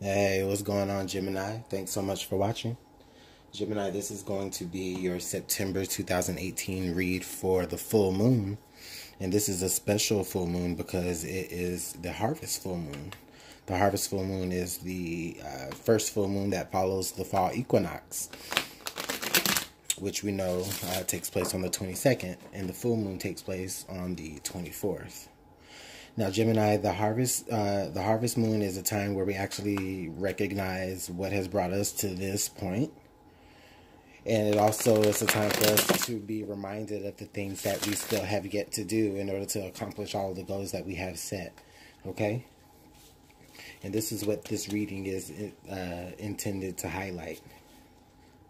Hey, what's going on, Gemini? Thanks so much for watching. Gemini, this is going to be your September 2018 read for the full moon. And this is a special full moon because it is the harvest full moon. The harvest full moon is the first full moon that follows the fall equinox, which we know takes place on the 22nd, and the full moon takes place on the 24th. Now, Gemini, the harvest moon is a time where we actually recognize what has brought us to this point. And it also is a time for us to be reminded of the things that we still have yet to do in order to accomplish all of the goals that we have set. Okay? And this is what this reading is intended to highlight.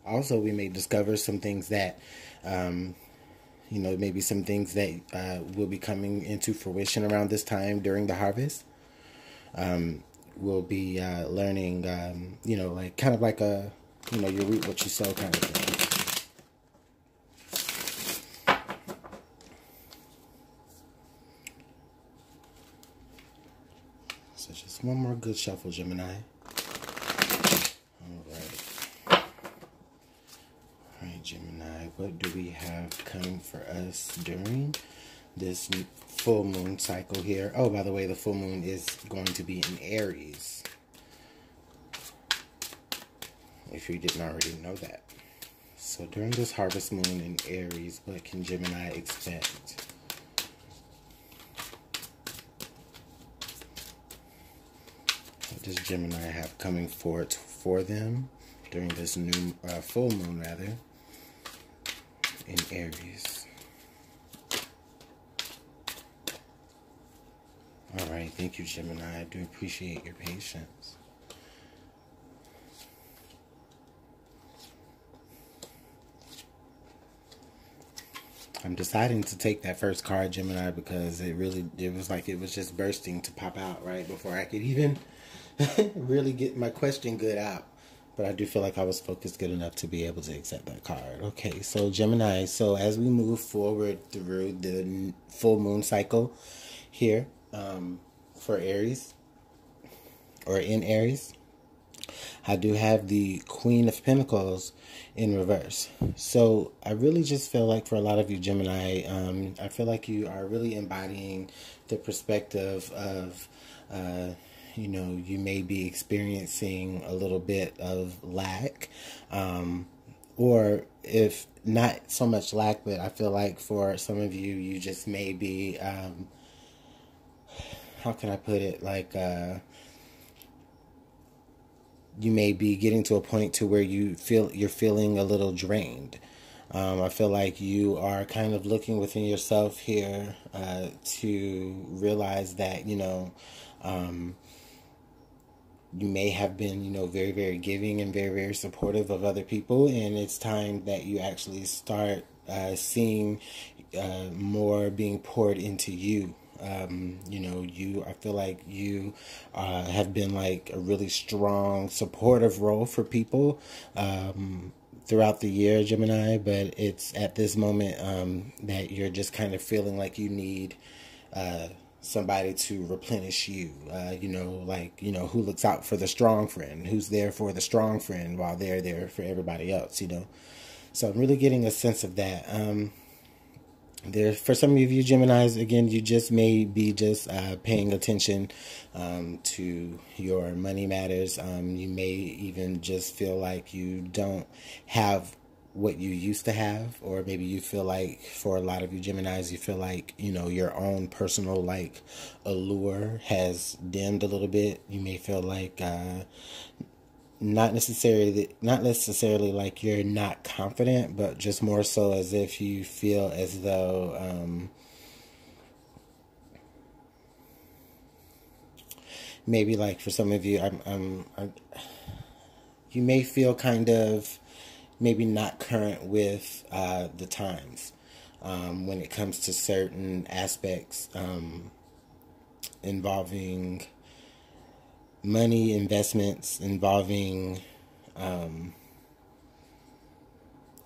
Also, we may discover some things that maybe some things that will be coming into fruition around this time during the harvest. We'll be learning, like kind of like a, you reap what you sow kind of thing. So just one more good shuffle, Gemini. Alright, Gemini, what do we have coming for us during this full moon cycle here? Oh, by the way, the full moon is going to be in Aries, if you didn't already know that. So during this harvest moon in Aries, what can Gemini expect? What does Gemini have coming forth for them during this new full moon, rather, in Aries? All right, thank you, Gemini. I do appreciate your patience. I'm deciding to take that first card, Gemini, because it was like it was just bursting to pop out right before I could even really get my question good out. But I do feel like I was focused good enough to be able to accept that card. Okay, so Gemini, so as we move forward through the full moon cycle here for Aries, or in Aries, I do have the Queen of Pentacles in reverse. So I really just feel like for a lot of you, Gemini, I feel like you are really embodying the perspective of, you may be experiencing a little bit of lack, or if not so much lack, but I feel like for some of you, you just may be, how can I put it, like, you may be getting to a point to where you're feeling a little drained. I feel like you are kind of looking within yourself here to realize that, you may have been, very, very giving and very, very supportive of other people. And it's time that you actually start seeing more being poured into you. I feel like you have been like a really strong supportive role for people throughout the year, Gemini, but it's at this moment that you're just kind of feeling like you need somebody to replenish you, who looks out for the strong friend, who's there for the strong friend while they're there for everybody else, So I'm really getting a sense of that. For some of you Geminis, again, you just may be just paying attention to your money matters. You may even just feel like you don't have what you used to have, or maybe you feel like, for a lot of you Geminis, you feel like, your own personal, like, allure has dimmed a little bit. You may feel like not necessarily like you're not confident, but just more so as if you feel as though maybe, like, for some of you, you may feel kind of maybe not current with the times when it comes to certain aspects involving money, investments, involving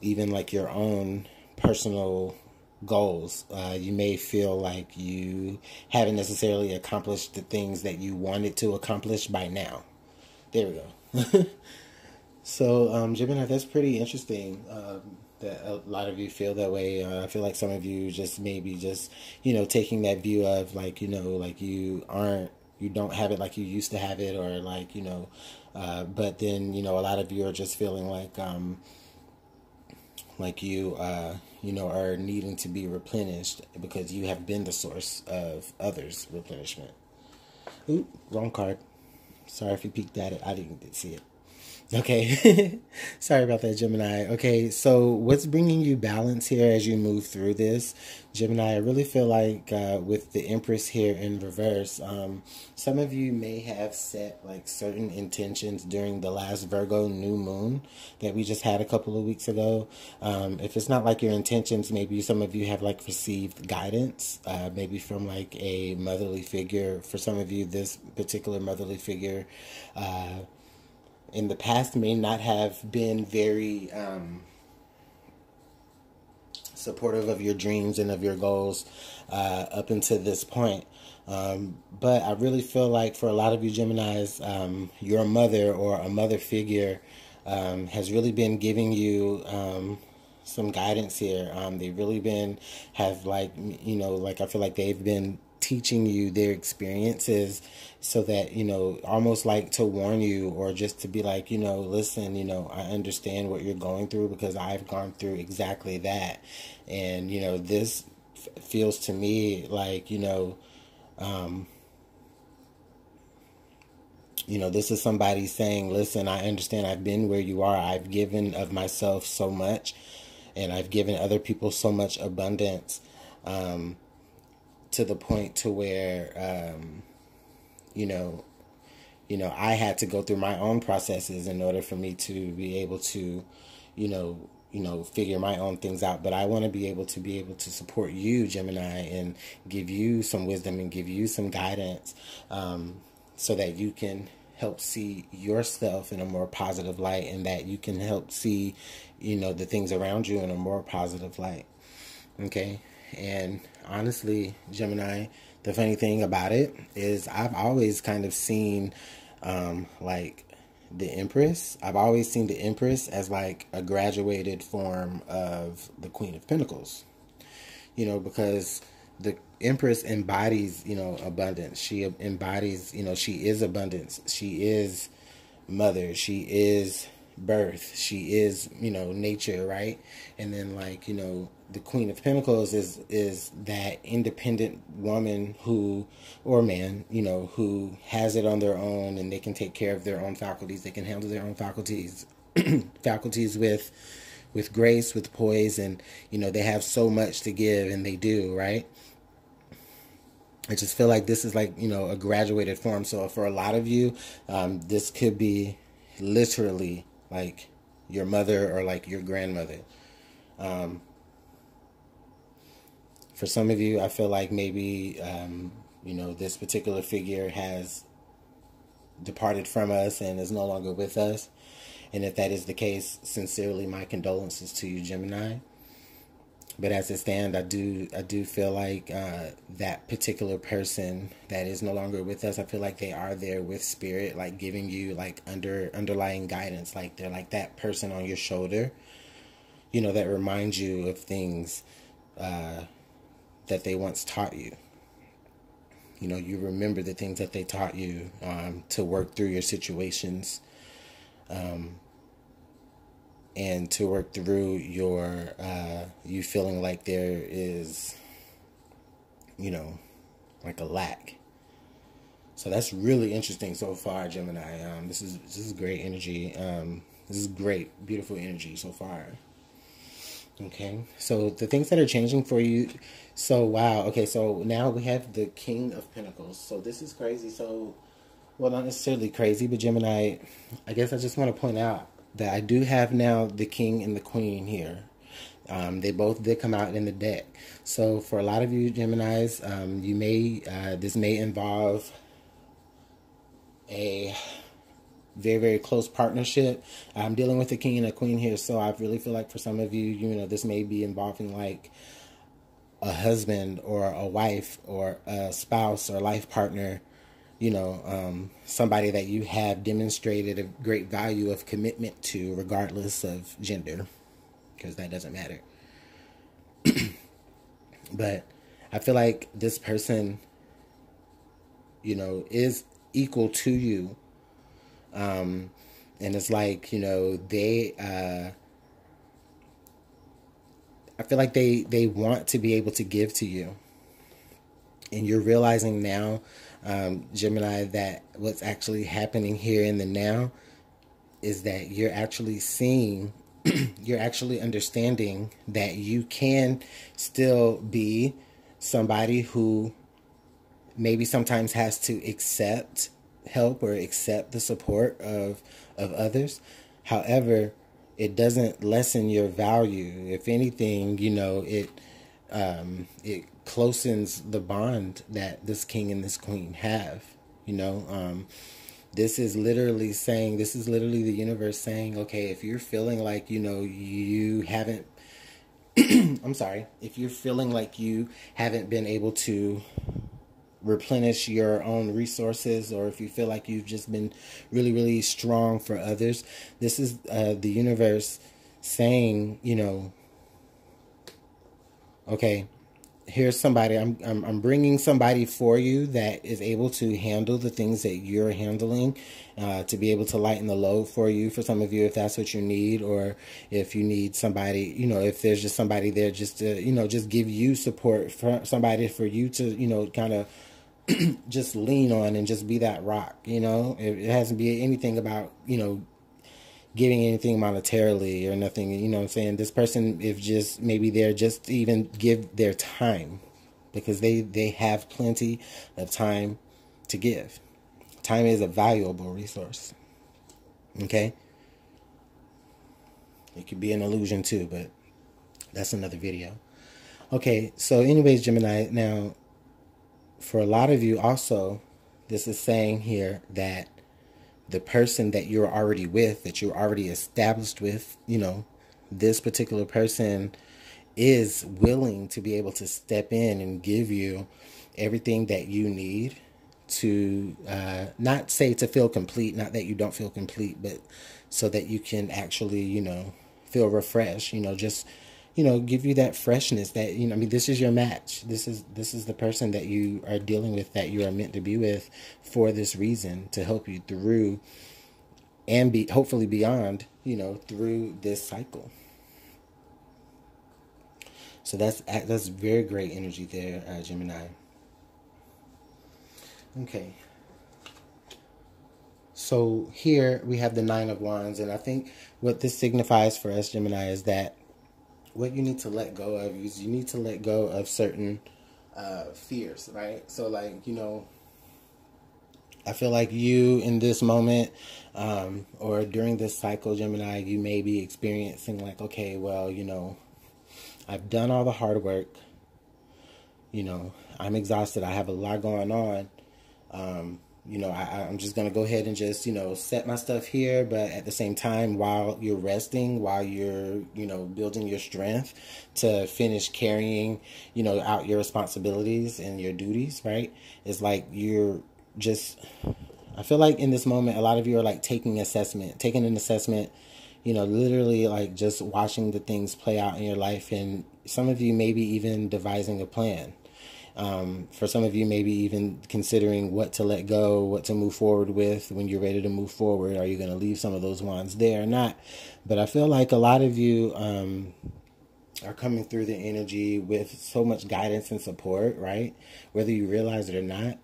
even like your own personal goals. You may feel like you haven't necessarily accomplished the things that you wanted to accomplish by now. There we go. So, Gemini, that's pretty interesting. That a lot of you feel that way. I feel like some of you just maybe just, taking that view of like, like you don't have it like you used to have it, or like, but then, a lot of you are just feeling like you, are needing to be replenished because you have been the source of others' replenishment. Ooh, wrong card. Sorry if you peeked at it. I didn't see it. Okay. Sorry about that, Gemini. Okay, so what's bringing you balance here as you move through this, Gemini? I really feel like with the Empress here in reverse, some of you may have set like certain intentions during the last Virgo new moon that we just had a couple of weeks ago. If it's not like your intentions, maybe some of you have like received guidance, maybe from like a motherly figure. For some of you, this particular motherly figure in the past may not have been very supportive of your dreams and of your goals up until this point. But I really feel like for a lot of you Geminis, your mother or a mother figure has really been giving you some guidance here. They've really have like, like I feel like they've been teaching you their experiences so that, almost like to warn you or just to be like, listen, I understand what you're going through because I've gone through exactly that. And, this feels to me like, this is somebody saying, listen, I understand I've been where you are. I've given of myself so much and I've given other people so much abundance. To the point to where, I had to go through my own processes in order for me to be able to, figure my own things out. But I want to be able to support you, Gemini, and give you some wisdom and give you some guidance, so that you can help see yourself in a more positive light, and that you can help see, the things around you in a more positive light. Okay. And honestly, Gemini, the funny thing about it is I've always kind of seen like the Empress. I've always seen the Empress as like a graduated form of the Queen of Pentacles. Because the Empress embodies, abundance. She embodies, she is abundance. She is mother. She is birth. She is, nature, right? And then like, the Queen of Pentacles is that independent woman who, or man, who has it on their own and they can take care of their own faculties. They can handle their own faculties, faculties with grace, with poise, and, they have so much to give, and they do, right? I just feel like this is like, a graduated form. So for a lot of you, this could be literally like your mother or like your grandmother. For some of you, I feel like maybe, this particular figure has departed from us and is no longer with us. And if that is the case, sincerely, my condolences to you, Gemini. But as it stands, I do feel like that particular person that is no longer with us, I feel like they are there with spirit, like giving you like underlying guidance. Like they're like that person on your shoulder, that reminds you of things that they once taught you. You remember the things that they taught you to work through your situations, and to work through your you feeling like there is, like a lack. So that's really interesting so far, Gemini. This is great energy. This is great, beautiful energy so far. Okay, so the things that are changing for you. So, wow. Okay, so now we have the King of Pentacles. So this is crazy. So, well, not necessarily crazy, but Gemini, I guess I just want to point out that I do have now the King and the Queen here. They both did come out in the deck. So for a lot of you Geminis, you may, this may involve a very, very close partnership. I'm dealing with the King and the Queen here, so I really feel like for some of you, this may be involving like a husband or a wife or a spouse or life partner somebody that you have demonstrated a great value of commitment to, regardless of gender, because that doesn't matter. But I feel like this person, is equal to you. And it's like, I feel like they want to be able to give to you. And you're realizing now, Gemini, that what's actually happening here in the now is that you're actually seeing, you're actually understanding that you can still be somebody who maybe sometimes has to accept help or accept the support of others. However, it doesn't lessen your value. If anything, it closens the bond that this king and this queen have. This is literally the universe saying, okay, if you're feeling like, you haven't, I'm sorry, if you're feeling like you haven't been able to replenish your own resources, or if you feel like you've just been really, really strong for others, this is the universe saying, okay, here's somebody, I'm bringing somebody for you that is able to handle the things that you're handling, to be able to lighten the load for you, for some of you, if that's what you need, or if you need somebody, if there's just somebody there just to, just give you support, for somebody for you to, kind of just lean on and just be that rock. It hasn't be anything about, giving anything monetarily or nothing. What I'm saying? This person, if just maybe they're just to even give their time, because they have plenty of time to give. Time is a valuable resource. Okay? It could be an illusion too, but that's another video. Okay, so anyways, Gemini, now for a lot of you also, this is saying here that the person that you're already with, that you're already established with, this particular person is willing to be able to step in and give you everything that you need to, not say to feel complete, not that you don't feel complete, but so that you can actually, feel refreshed, just, give you that freshness that, this is your match. This is the person that you are dealing with, that you are meant to be with for this reason, to help you through and be hopefully beyond, through this cycle. So that's very great energy there, Gemini. Okay. So here we have the Nine of Wands, and I think what this signifies for us, Gemini, is that what you need to let go of is you need to let go of certain fears, right? So like, I feel like you in this moment, or during this cycle, Gemini, you may be experiencing like, okay, well, I've done all the hard work, I'm exhausted, I have a lot going on, I'm just going to go ahead and just, set my stuff here. But at the same time, while you're resting, while you're, building your strength to finish carrying, out your responsibilities and your duties, right? It's like you're just, I feel like in this moment, a lot of you are like taking an assessment, literally like just watching the things play out in your life. And some of you maybe even devising a plan. For some of you, maybe even considering what to let go, what to move forward with when you're ready to move forward. Are you going to leave some of those wands there or not? But I feel like a lot of you are coming through the energy with so much guidance and support, right? Whether you realize it or not.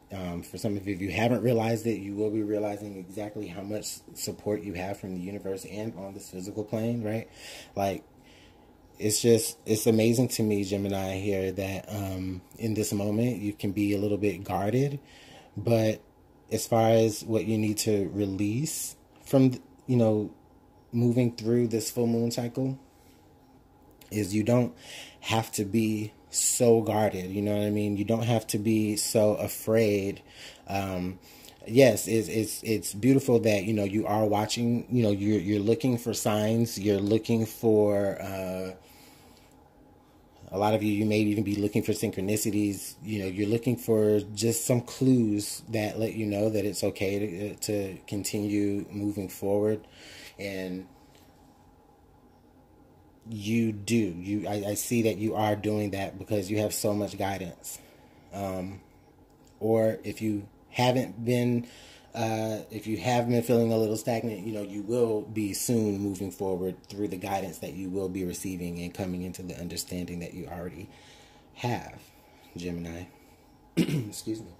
For some of you, if you haven't realized it, you will be realizing exactly how much support you have from the universe and on this physical plane, right? Like, it's amazing to me, Gemini, here that in this moment you can be a little bit guarded, but as far as what you need to release from, moving through this full moon cycle, is you don't have to be so guarded, you know what I mean? You don't have to be so afraid. Yes, it's beautiful that, you are watching, you're looking for signs, you're looking for A lot of you, you may even be looking for synchronicities. You know, you're looking for just some clues that let you know that it's okay to continue moving forward. And you do. I see that you are doing that because you have so much guidance. Or if you haven't been, if you have been feeling a little stagnant, you know, you will be soon moving forward through the guidance that you will be receiving and coming into the understanding that you already have, Gemini. Excuse me.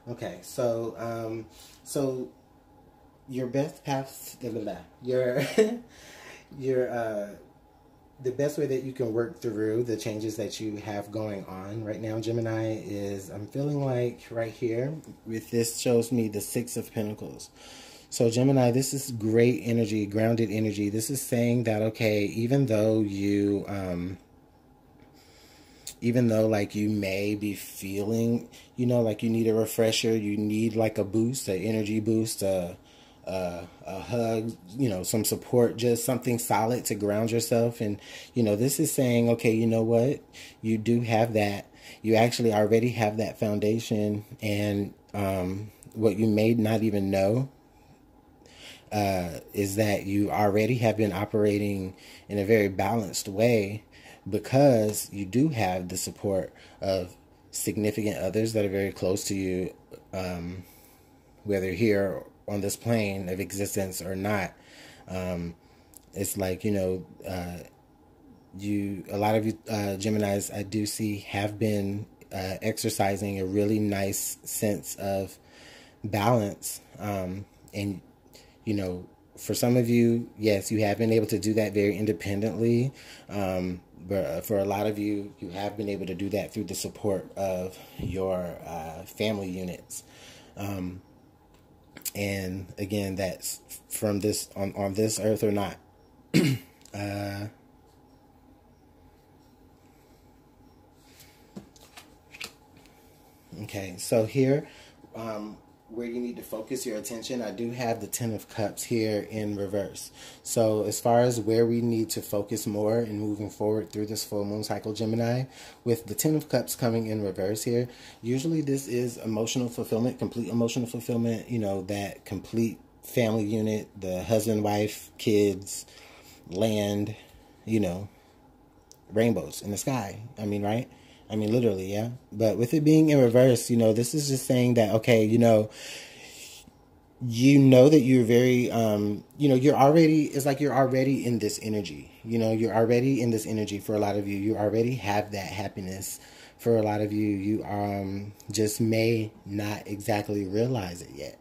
Okay, so your best path, your the best way that you can work through the changes that you have going on right now, Gemini, is I'm feeling like right here with this shows me the Six of Pentacles. So Gemini, this is great energy, grounded energy. This is saying that, okay, even though like you may be feeling, you know, like you need a refresher, you need like a boost, an energy boost, a hug, you know, some support, just something solid to ground yourself. And, you know, this is saying, okay, you know what, you do have that. You actually already have that foundation. And what you may not even know is that you already have been operating in a very balanced way, because you do have the support of significant others that are very close to you, whether here on this plane of existence or not. It's like, you know, a lot of you Geminis, I do see, have been exercising a really nice sense of balance. And, you know, for some of you, yes, you have been able to do that very independently. But for a lot of you, you have been able to do that through the support of your family units. And again, that's from this on this earth or not. Okay, so here, where you need to focus your attention, I do have the Ten of Cups here in reverse. So as far as where we need to focus more in moving forward through this full moon cycle, Gemini, with the Ten of Cups coming in reverse here, usually this is emotional fulfillment, complete emotional fulfillment, you know, that complete family unit, the husband, wife, kids, land, you know, rainbows in the sky. I mean, right? I mean, literally, yeah. But with it being in reverse, you know, this is just saying that, okay, you know that you're very, you know, you're already, it's like you're already in this energy. You know, you're already in this energy for a lot of you. You already have that happiness. For a lot of you, you just may not exactly realize it yet.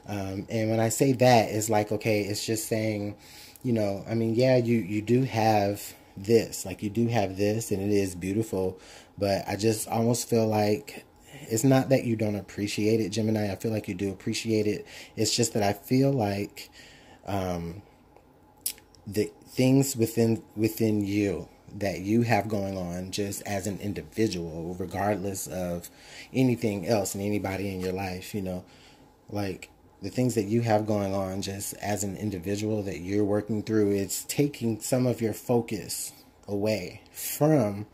And when I say that, it's like, okay, it's just saying, you know, I mean, yeah, you do have this, like you do have this, and it is beautiful, but I just almost feel like it's not that you don't appreciate it, Gemini. I feel like you do appreciate it. It's just that I feel like the things within you that you have going on just as an individual, regardless of anything else and anybody in your life, you know, like the things that you have going on just as an individual that you're working through, it's taking some of your focus away from,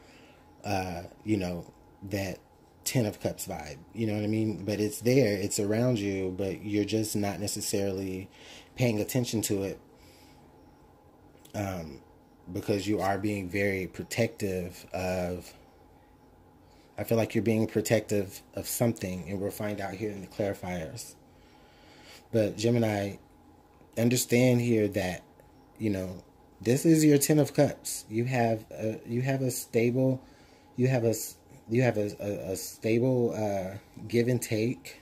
you know, that Ten of Cups vibe, you know what I mean? But it's there, it's around you, but you're just not necessarily paying attention to it, because you are being very protective of, I feel like you're being protective of something, and we'll find out here in the clarifiers. But Gemini, understand here that, you know, this is your Ten of Cups. You have a stable give and take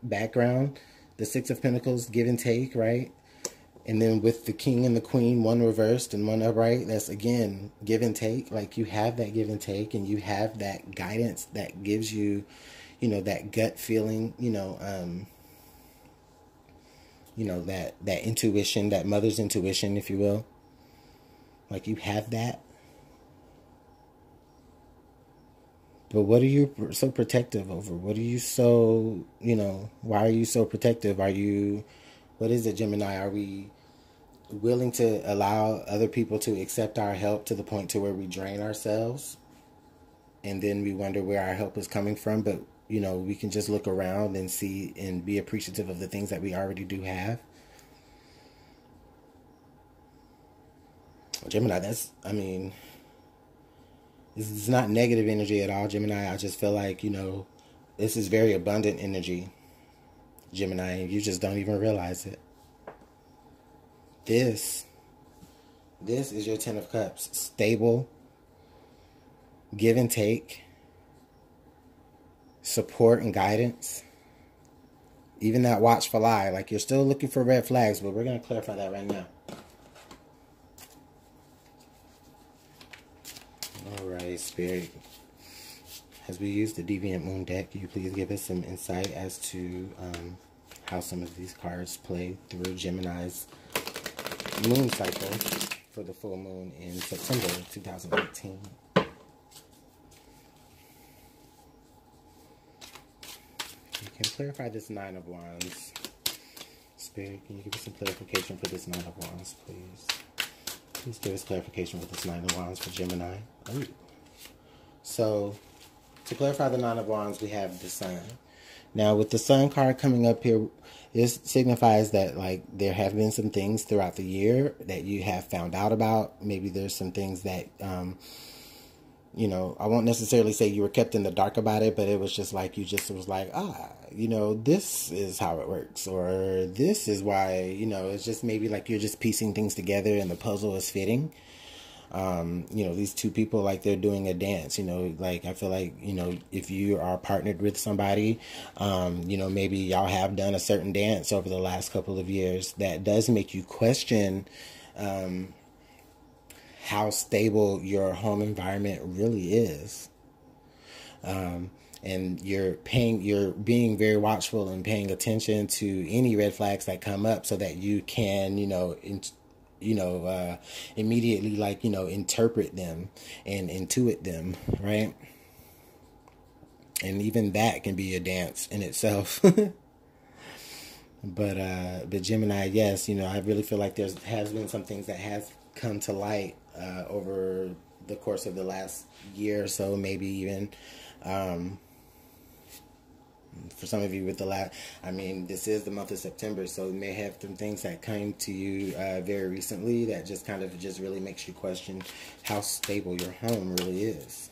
background. The Six of Pentacles, give and take, right? And then with the King and the Queen, one reversed and one upright, that's again give and take. Like you have that give and take, and you have that guidance that gives you, you know, that gut feeling, you know, that intuition, that mother's intuition, if you will. Like you have that. But what are you so protective over? What are you so, you know, why are you so protective? What is it, Gemini? Are we willing to allow other people to accept our help to the point to where we drain ourselves, and then we wonder where our help is coming from. But we can just look around and see and be appreciative of the things that we already do have. Gemini, this is not negative energy at all, Gemini. I just feel like, this is very abundant energy, Gemini, and you just don't even realize it. This is your Ten of Cups. Stable, give and take, support and guidance. Even that watchful eye, like you're still looking for red flags, but we're going to clarify that right now. Alright, Spirit. As we use the Deviant Moon deck, can you please give us some insight as to how some of these cards play through Gemini's moon cycle for the full moon in September 2018. You can clarify this Nine of Wands. Spirit, can you give us some clarification for this Nine of Wands, please? Please give us clarification for this Nine of Wands for Gemini. Ooh. So, to clarify the Nine of Wands, we have the Sun. Now, with the Sun card coming up here, this signifies that, like, there have been some things throughout the year that you have found out about. Maybe there's some things that, I won't necessarily say you were kept in the dark about it, but it was just like, you just was like, this is how it works, or this is why, it's just maybe like you're just piecing things together and the puzzle is fitting. These two people, like, they're doing a dance, like, I feel like, if you are partnered with somebody, maybe y'all have done a certain dance over the last couple of years that does make you question, how stable your home environment really is. And you're being very watchful and paying attention to any red flags that come up so that you can, immediately, like, interpret them and intuit them, right? And even that can be a dance in itself. But Gemini, yes, I really feel like has been some things that has come to light over the course of the last year or so, maybe even for some of you with this is the month of September, so you may have some things that came to you very recently that just kind of just really makes you question how stable your home really is.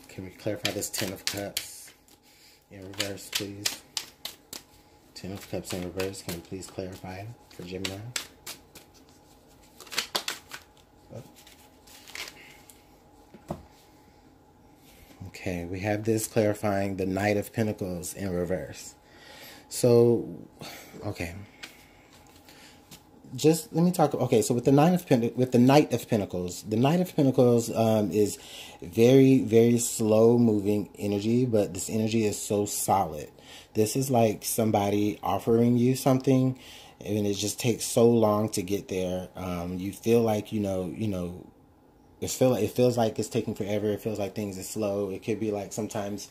Can we clarify this Ten of Cups in reverse, please? Ten of Cups in reverse, can you please clarify for Gemini? Okay, we have this clarifying the Knight of Pentacles in reverse. So, okay. Just let me talk. Okay, so with the Knight of Pentacles, the Knight of Pentacles is very, very slow moving energy, but this energy is so solid. This is like somebody offering you something, and it just takes so long to get there. You feel like it feels like it's taking forever. It feels like things are slow. It could be like sometimes,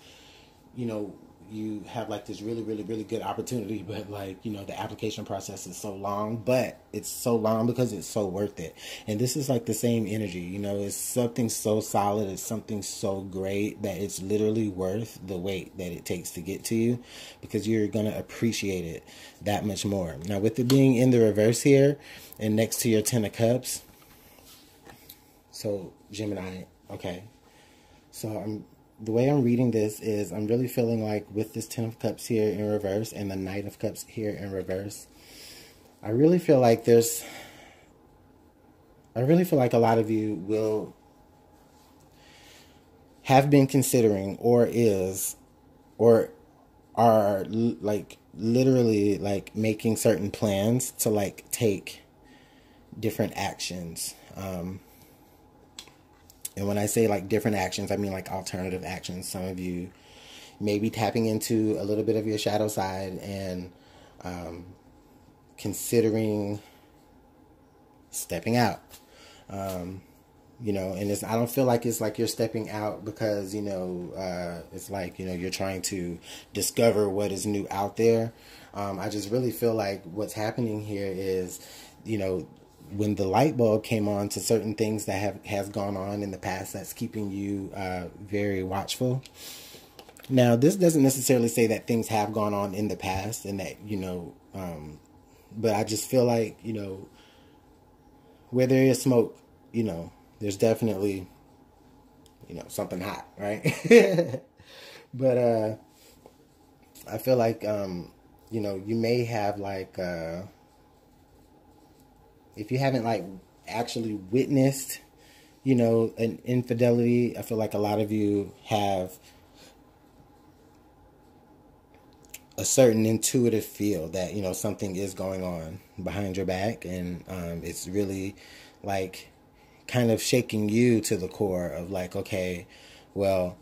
you have like this really, really, really good opportunity, but like, the application process is so long, but it's so long because it's so worth it. And this is like the same energy, it's something so solid. It's something so great that it's literally worth the wait that it takes to get to you, because you're going to appreciate it that much more. Now, with it being in the reverse here and next to your Ten of Cups, so, Gemini, okay, so the way I'm reading this is I'm really feeling like with this Ten of Cups here in reverse and the Knight of Cups here in reverse, I really feel like a lot of you will have been considering or are like literally like making certain plans to like take different actions. And when I say like different actions, I mean like alternative actions. Some of you may be tapping into a little bit of your shadow side and considering stepping out. You know, and I don't feel like it's like you're stepping out because, you know, it's like, you know, you're trying to discover what is new out there. I just really feel like what's happening here is, you know, when the light bulb came on to certain things that has gone on in the past, that's keeping you very watchful. Now, this doesn't necessarily say that things have gone on in the past and that, you know, but I just feel like, you know, where there is smoke, you know, there's definitely, you know, something hot, right? But I feel like, you know, you may have like, if you haven't like actually witnessed, you know, an infidelity, I feel like a lot of you have a certain intuitive feel that, you know, something is going on behind your back, and it's really like kind of shaking you to the core of like, okay, well,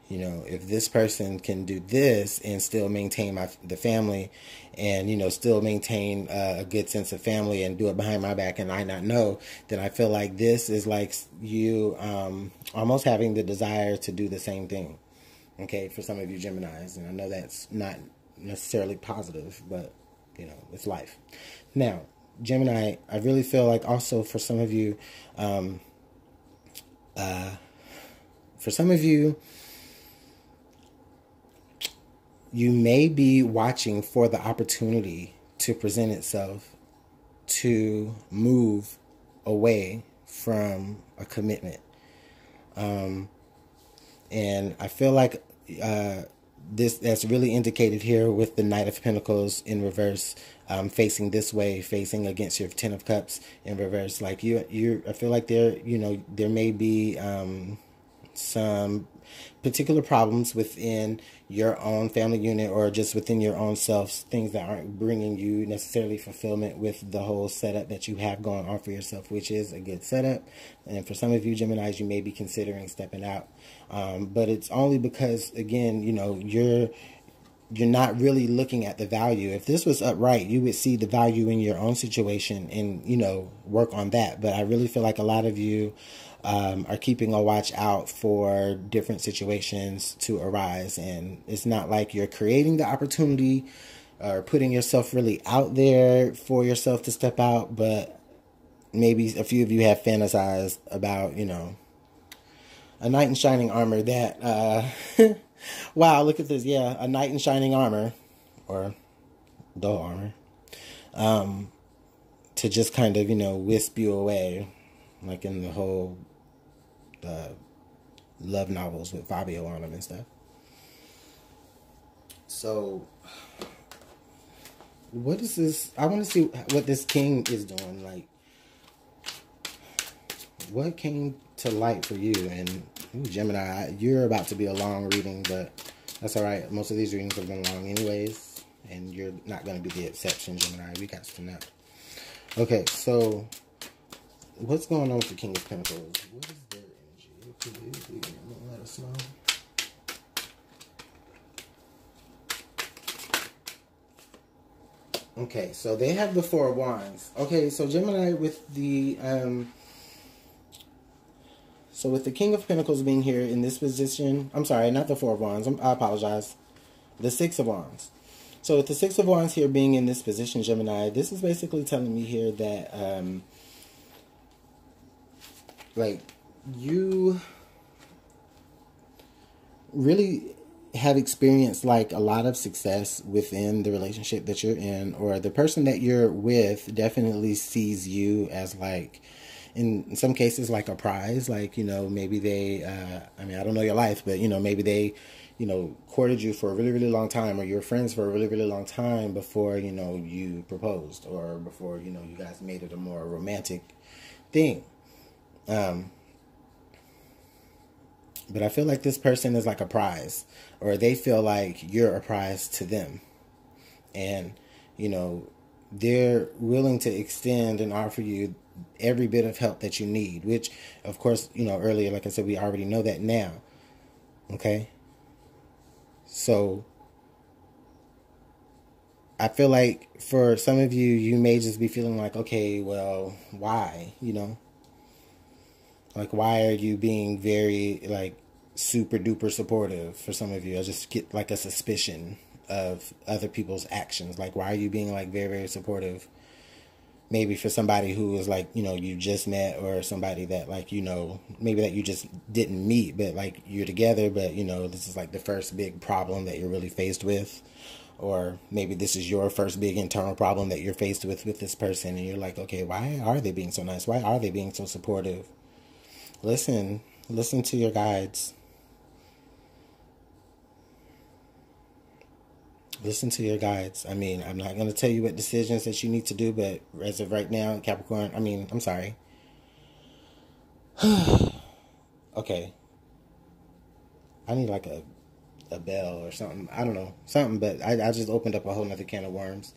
you know, if this person can do this and still maintain the family, and, you know, still maintain a good sense of family and do it behind my back and I not know, then I feel like this is like you almost having the desire to do the same thing. Okay, for some of you Geminis, and I know that's not necessarily positive, but, you know, it's life. Now, Gemini, I really feel like also for some of you, you may be watching for the opportunity to present itself to move away from a commitment. And I feel like that's really indicated here with the Knight of Pentacles in reverse, facing this way, facing against your Ten of Cups in reverse. Like I feel like there may be some particular problems within your own family unit or just within your own self, things that aren't bringing you necessarily fulfillment with the whole setup that you have going on for yourself, which is a good setup. And for some of you Geminis, you may be considering stepping out. But it's only because, again, you know, you're not really looking at the value. If this was upright, you would see the value in your own situation and, you know, work on that. But I really feel like a lot of you are keeping a watch out for different situations to arise. And it's not like you're creating the opportunity or putting yourself really out there for yourself to step out. But maybe a few of you have fantasized about, you know, a knight in shining armor that, wow, look at this. Yeah, a knight in shining armor, or dull armor, to just kind of, you know, wisp you away, like in the whole love novels with Fabio on them and stuff. So, what is this? I want to see what this king is doing. Like, what came to light for you? And ooh, Gemini, you're about to be a long reading, but that's all right. Most of these readings have been long anyways, and you're not going to be the exception, Gemini. We got to know. Okay, so what's going on with the King of Pentacles? What is their energy? Please, let us know. Okay, so they have the Four of Wands. Okay, so Gemini with the so with the King of Pentacles being here in this position, I'm sorry, not the Four of Wands. I apologize. The Six of Wands. So with the Six of Wands here being in this position, Gemini, this is basically telling me here that like you really have experienced like a lot of success within the relationship that you're in, or the person that you're with definitely sees you as like, in some cases, like a prize. Like, you know, maybe they, I mean, I don't know your life, but, you know, maybe they, you know, courted you for a really, really long time, or you were friends for a really, really long time before, you know, you proposed, or before, you know, you guys made it a more romantic thing. But I feel like this person is like a prize, or they feel like you're a prize to them. And, you know, they're willing to extend and offer you every bit of help that you need, which, of course, you know, earlier, like I said, we already know that now. Okay? So I feel like for some of you, you may just be feeling like, okay, well, why, you know? Like, why are you being very, like, super duper supportive for some of you? I just get, like, a suspicion of other people's actions. Like, why are you being, like, very, very supportive? Maybe for somebody who is, like, you know, you just met, or somebody that, like, you know, maybe that you just didn't meet, but, like, you're together, but, you know, this is, like, the first big problem that you're really faced with. Or maybe this is your first big internal problem that you're faced with this person, and you're like, okay, why are they being so nice? Why are they being so supportive? Listen to your guides. Listen to your guides. I mean, I'm not going to tell you what decisions that you need to do, but as of right now, Capricorn, I mean, I'm sorry. Okay. I need like a bell or something. I don't know. Something, but I just opened up a whole nother can of worms.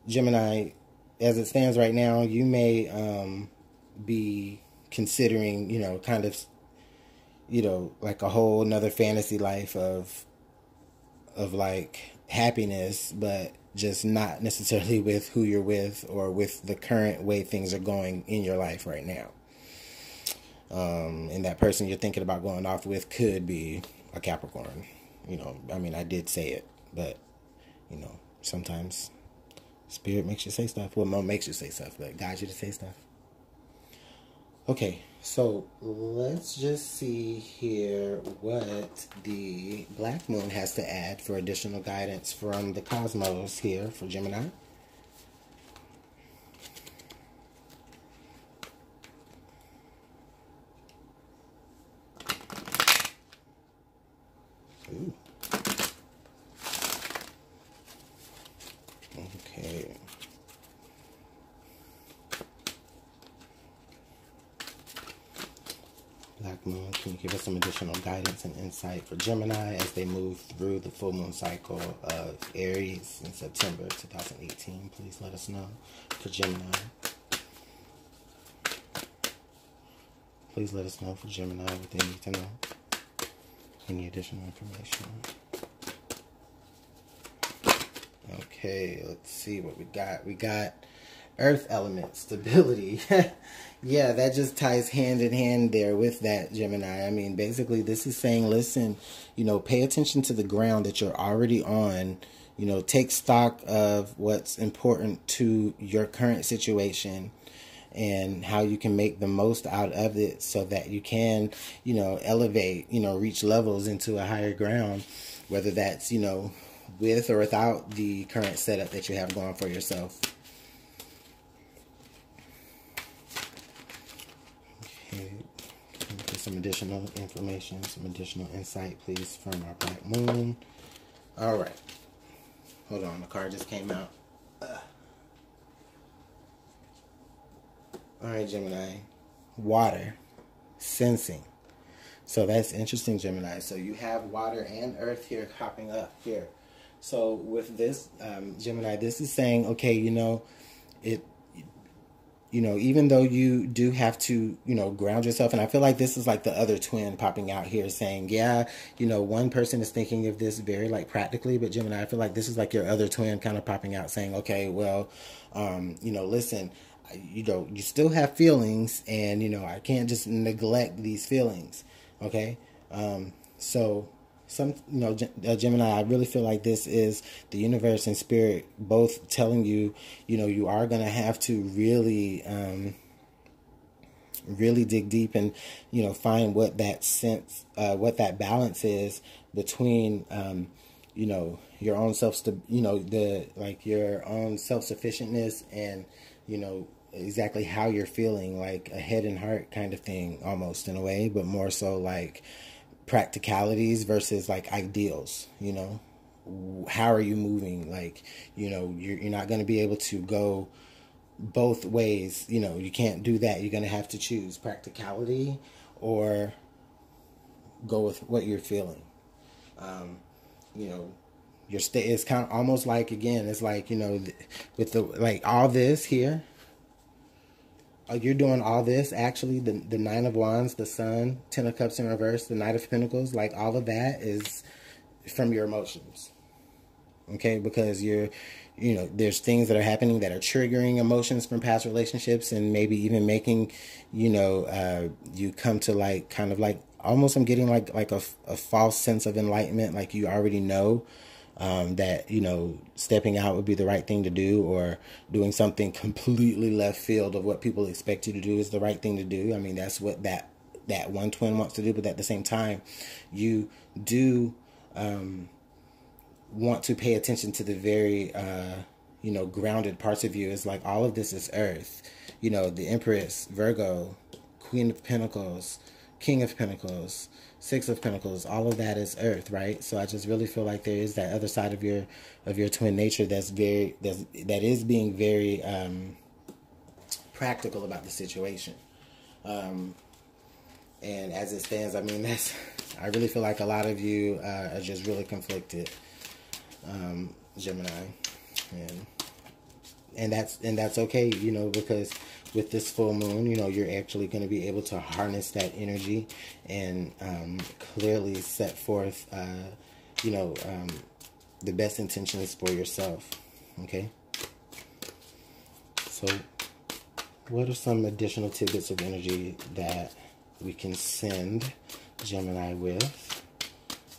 Gemini, as it stands right now, you may be considering, you know, kind of, you know, like a whole nother fantasy life of like happiness, but just not necessarily with who you're with or with the current way things are going in your life right now. And that person you're thinking about going off with could be a Capricorn. You know, I mean, I did say it, but, you know, sometimes spirit makes you say stuff. Well, no, makes you say stuff, but guides you to say stuff. Okay, so let's just see here what the Black Moon has to add for additional guidance from the cosmos here for Gemini. Ooh. Okay. Black Moon, can you give us some additional guidance and insight for Gemini as they move through the full moon cycle of Aries in September 2018? Please let us know for Gemini. Please let us know for Gemini what they need to know. Any additional information. Okay, let's see what we got. We got Earth element, stability. Yeah, that just ties hand in hand there with that, Gemini. I mean, basically, this is saying, listen, you know, pay attention to the ground that you're already on. You know, take stock of what's important to your current situation and how you can make the most out of it so that you can, you know, elevate, you know, reach levels into a higher ground, whether that's, you know, with or without the current setup that you have going for yourself. Okay, get some additional information, some additional insight, please, from our Black Moon. All right. Hold on, the card just came out. All right, Gemini. Water. Sensing. So that's interesting, Gemini. So you have water and earth here popping up here. So with this, Gemini, this is saying, okay, you know, even though you do have to, you know, ground yourself, and I feel like this is like the other twin popping out here saying, yeah, you know, one person is thinking of this very like practically, but Gemini, I feel like this is like your other twin kind of popping out saying, okay, well, you know, listen, you know, you still have feelings, and, you know, I can't just neglect these feelings. Okay. So you know, Gemini, I really feel like this is the universe and spirit both telling you, you know, you are going to have to really, really dig deep and, you know, find what that sense, what that balance is between, you know, your own you know, your own self-sufficientness and, you know, exactly how you're feeling, like a head and heart kind of thing, almost in a way, but more so like practicalities versus like ideals. You know, how are you moving? Like, you know, you're not going to be able to go both ways. You know, you can't do that. You're going to have to choose practicality or go with what you're feeling. You know, it's kind of almost like, again, it's like, you know, with the, like all this here, you're doing all this, actually, the Nine of Wands, the Sun, Ten of Cups in reverse, the Knight of Pentacles, like all of that is from your emotions. okay? Because there's things that are happening that are triggering emotions from past relationships, and maybe even making, you come to like, kind of like, almost I'm getting like a false sense of enlightenment, like you already know that, stepping out would be the right thing to do, or doing something completely left field of what people expect you to do is the right thing to do. I mean, that's what that one twin wants to do, but at the same time, you do want to pay attention to the very, grounded parts of you. It's like all of this is earth. The Empress, Virgo, Queen of Pentacles, King of Pentacles, Six of Pentacles, all of that is earth, right? So I just really feel like there is that other side of your twin nature that is being very practical about the situation. And as it stands, I mean, I really feel like a lot of you are just really conflicted, Gemini, and that's okay, because with this full moon, you're actually going to be able to harness that energy and clearly set forth, the best intentions for yourself. Okay. So, what are some additional tidbits of energy that we can send Gemini with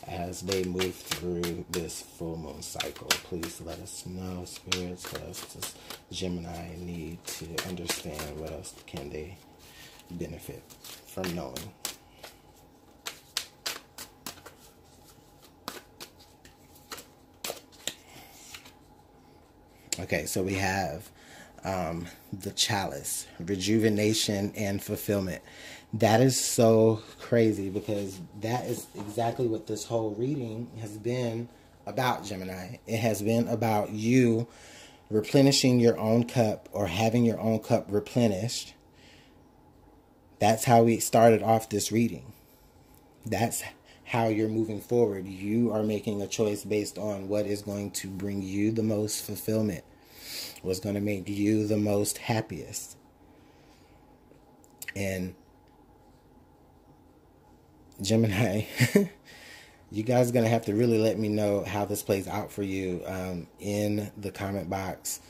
as they move through this full moon cycle? Please let us know, spirits. What else does Gemini need to understand? What else can they benefit from knowing? Okay, so we have the chalice, rejuvenation and fulfillment. That is so crazy, because that is exactly what this whole reading has been about, Gemini. It has been about you replenishing your own cup, or having your own cup replenished. That's how we started off this reading. That's how you're moving forward. You are making a choice based on what is going to bring you the most fulfillment, what's going to make you the most happiest. And Gemini, you guys are going to have to really let me know how this plays out for you in the comment box,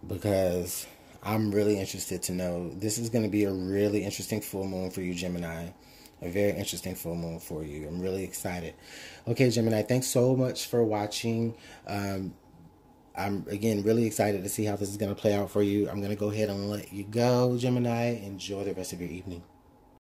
because I'm really interested to know. This is going to be a really interesting full moon for you, Gemini. A very interesting full moon for you. I'm really excited. Okay, Gemini, thanks so much for watching. I'm, again, really excited to see how this is going to play out for you. I'm going to go ahead and let you go, Gemini. Enjoy the rest of your evening.